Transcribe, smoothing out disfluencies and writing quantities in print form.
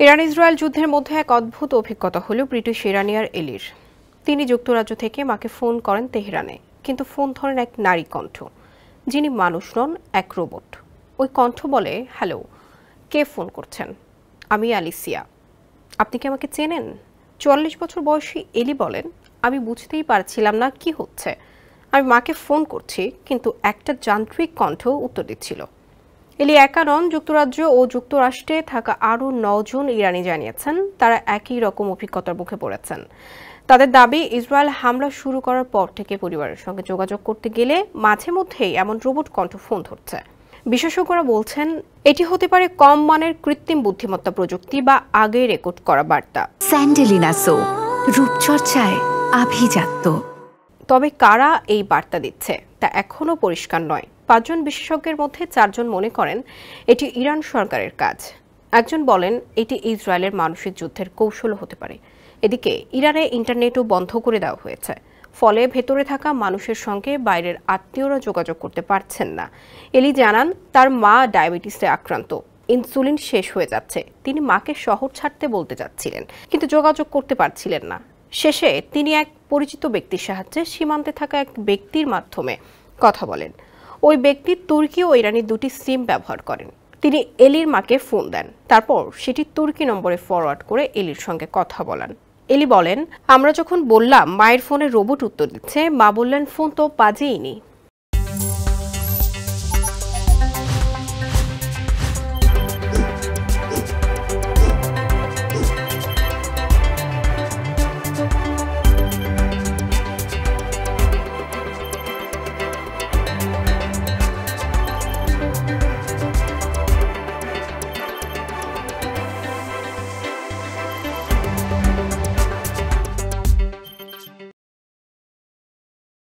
Iran Israel যুদ্ধের মধ্যে এক অদ্ভুত অভিজ্ঞতা হলো ব্রিটিশ ইরানিয়ার এলির। তিনি যুক্তরাজ্য থেকে মাকে ফোন করেন তেহরানে, কিন্তু ফোন ধরেন এক নারী কণ্ঠ, যিনি মানুষ নন, এক রোবট। ওই কণ্ঠ বলে, হ্যালো, কে ফোন করছেন? আমি অ্যালিসিয়া। আপনি কি আমাকে চেনেন? 44 বছর বয়সী এলি বলেন, আমি বুঝতেই পারছিলাম না কি হচ্ছে। আমি মাকে ফোন করছি, কিন্তু একটা যান্ত্রিক কণ্ঠ উত্তর দিচ্ছিল। এলি একা নন, যুক্তরাজ্য ও যুক্তরাষ্ট্রে থাকা আরও 9 জন ইরানি জানিয়েছেন তারা একই রকম অভিজ্ঞতার মুখে পড়েছেন। তাদের দাবি, ইসরায়েল হামলা শুরু করার পর থেকে পরিবারের সঙ্গে যোগাযোগ করতে গেলে মাঝে মধ্যেই এমন রোবট কণ্ঠ ফোন ধরছে। বিশেষজ্ঞরা বলছেন, এটি হতে পারে কম মানের কৃত্রিম বুদ্ধিমত্তা প্রযুক্তি বা আগে রেকর্ড করা বার্তা। স্যান্ডেলিনা সো, রূপচর্চায় আভিজাত্য। তবে কারা এই বার্তা দিচ্ছে তা এখনও পরিষ্কার নয়। 5 জন বিশেষজ্ঞের মধ্যে 4 জন মনে করেন এটি ইরান সরকারের কাজ। একজন বলেন এটি ইসরায়েলের মানসিক যুদ্ধের কৌশল হতে পারে। এদিকে ইরানে ইন্টারনেটও বন্ধ করে দেওয়া হয়েছে, ফলে ভেতরে থাকা মানুষের সঙ্গে বাইরের আত্মীয়রা যোগাযোগ করতে পারছেন না। এলি জানান, তার মা ডায়াবেটিসে আক্রান্ত, ইনসুলিন শেষ হয়ে যাচ্ছে। তিনি মাকে শহর ছাড়তে বলতে চাচ্ছিলেন, কিন্তু যোগাযোগ করতে পারছিলেন না। শেষে তিনি এক পরিচিত ব্যক্তির সাহায্যে সীমান্তে থাকা এক ব্যক্তির মাধ্যমে কথা বলেন। ওই ব্যক্তি তুর্কি ও ইরানি দুটি সিম ব্যবহার করেন। তিনি এলির মাকে ফোন দেন, তারপর সেটি তুর্কি নম্বরে ফরওয়ার্ড করে এলির সঙ্গে কথা বলান। এলি বলেন, আমরা যখন বললাম মায়ের ফোনে রোবট উত্তর দিচ্ছে, মা বললেন ফোন তো বাজেইনি।